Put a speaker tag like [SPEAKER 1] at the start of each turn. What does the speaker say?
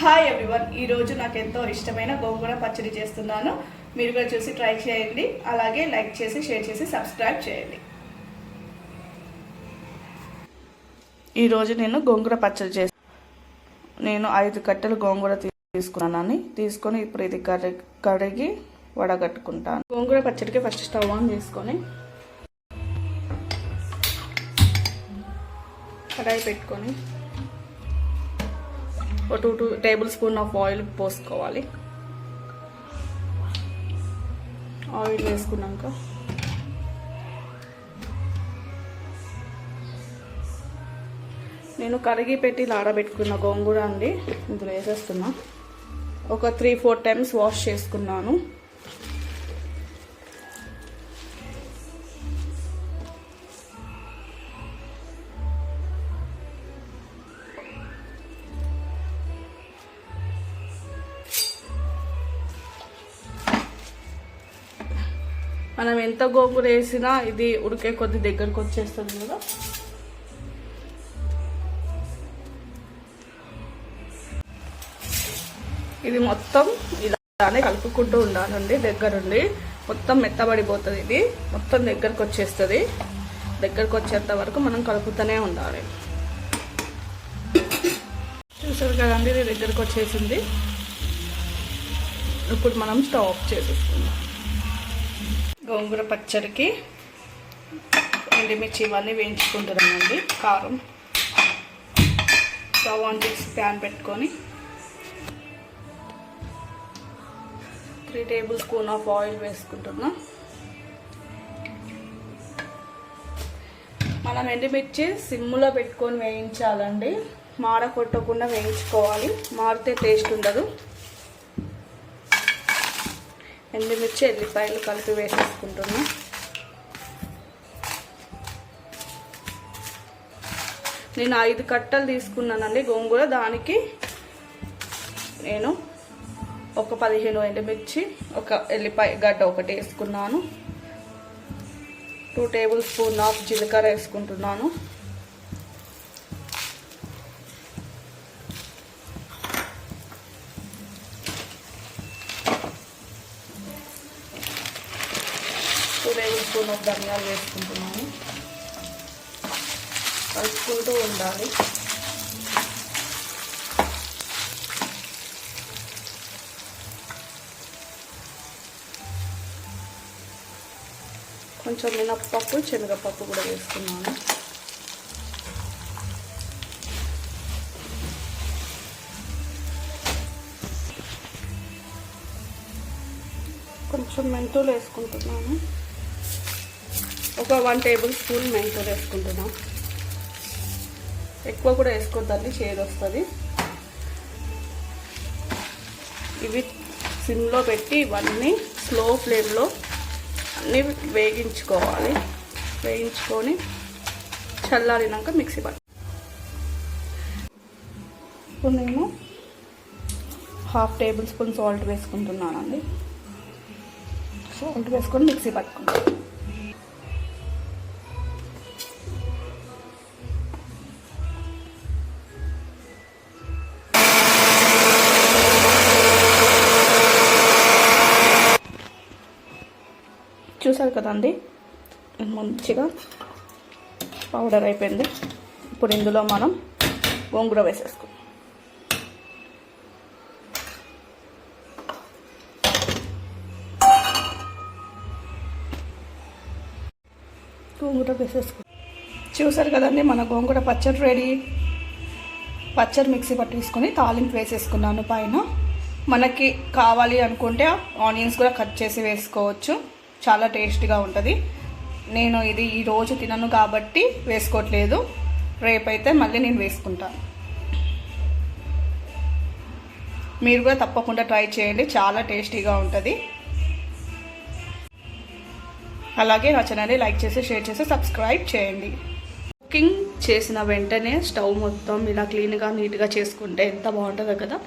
[SPEAKER 1] Hi everyone, ఈరోజు నాకు ఎంతో ఇష్టమైన గోంగూర పచ్చడి చేస్తున్నాను. మీరు కూడా చూసి ట్రై చేయండి. అలాగే లైక్ చేసి, షేర్ చేసి, సబ్స్క్రైబ్ చేయండి. ఈరోజు నేను గోంగూర పచ్చడి నేను 5 కట్టెలు గోంగూర తీసుకొని ఇప్పుడు ఇది కడిగి వడగట్టుకుంటాను. గోంగూర పచ్చడికి ఫస్ట్ స్టవ్ ఆన్ చేసుకొని కడాయి పెట్టుకొని 2 టేబుల్ స్పూన్ ఆఫ్ ఆయిల్ పోసుకోవాలి. ఆయిల్ వేసుకున్నాక నేను కడిగి పెట్టి ఆరబెట్టుకున్న గోంగూర అండి ఇందులో వేసేస్తున్నా. ఒక 3-4 టైమ్స్ వాష్ చేసుకున్నాను. మనం ఎంత గోంగూర వేసినా ఇది ఉడికే కొద్ది దగ్గరకు వచ్చేస్తుంది కదా. ఇది మొత్తం ఇలానే కలుపుకుంటూ ఉండాలండి. దగ్గరుండి మొత్తం మెత్తబడిపోతుంది. ఇది మొత్తం దగ్గరకు వచ్చేస్తుంది. దగ్గరకు వచ్చేంత వరకు మనం కలుపుతూనే ఉండాలి. చూసారు కదండి, ఇది దగ్గరకు వచ్చేసింది. ఇప్పుడు మనం స్టవ్ ఆఫ్ చేసేసుకుందాం. గోంగూర పచ్చడికి ఎండుమిర్చి ఇవన్నీ వేయించుకుంటున్నామండి. కారం స్టవ్ ఆన్ చేసి ప్యాన్ పెట్టుకొని 3 టేబుల్ స్పూన్ ఆఫ్ ఆయిల్ వేసుకుంటున్నాం. మనం ఎండుమిర్చి సిమ్లో పెట్టుకొని వేయించాలండి. మాడ కొట్టకుండా వేయించుకోవాలి. మాడితే టేస్ట్ ఉండదు. ఎండుమిర్చి ఎల్లిపాయలు కలిపి వేసేసుకుంటున్నాం. నేను 5 కట్టలు తీసుకున్నానండి గోంగూర. దానికి నేను ఒక 15 ఎండుమిర్చి, ఒక ఎల్లిపాయ గడ్డ ఒకటి వేసుకున్నాను. 2 టేబుల్ స్పూన్ ఆఫ్ జీలకర్ర వేసుకుంటున్నాను. టేబుల్ స్పూన్ ఆఫ్ ధనియాలు వేసుకుంటున్నాను. కలుపుకుంటూ ఉండాలి. కొంచెం మినప్పప్పు, శనగపప్పు కూడా వేసుకున్నాను. కొంచెం మెంతులు వేసుకుంటున్నాను. ఒక 1 టేబుల్ స్పూన్ మెంతులు వేసుకుంటున్నాం. ఎక్కువ కూడా వేసుకోవద్దండి, చేదు వస్తుంది. ఇవి సిమ్లో పెట్టి ఇవన్నీ స్లో ఫ్లేమ్లో అన్నీ వేగించుకోవాలి. వేయించుకొని చల్లారినాక మిక్సీ పట్టు. ఇప్పుడు నేను 1/2 టేబుల్ స్పూన్ సాల్ట్ వేసుకుంటున్నానండి. సాల్ట్ వేసుకొని మిక్సీ పట్టుకుంటాను. చూసారు కదండి, మంచిగా పౌడర్ అయిపోయింది. ఇప్పుడు ఇందులో మనం గోంగూర వేసేసుకుందాం. గోంగూర వేసేసుకుందాం. చూసారు కదండి, మన గోంగూర పచ్చడి రెడీ. పచ్చడి మిక్సీ పట్టేసుకొని తాలింపు వేసేసుకున్నాను. పైన మనకి కావాలి అనుకుంటే ఆనియన్స్ కూడా కట్ చేసి వేసుకోవచ్చు. చాలా టేస్ట్గా ఉంటుంది. నేను ఇది ఈరోజు తినను కాబట్టి వేసుకోవట్లేదు. రేపైతే మళ్ళీ నేను వేసుకుంటాను. మీరు కూడా తప్పకుండా ట్రై చేయండి. చాలా టేస్టీగా ఉంటుంది. అలాగే నా ఛానల్ని లైక్ చేసి, షేర్ చేసి, సబ్స్క్రైబ్ చేయండి. కుకింగ్ చేసిన వెంటనే స్టవ్ మొత్తం ఇలా క్లీన్గా నీట్గా చేసుకుంటే ఎంత బాగుంటుందో కదా.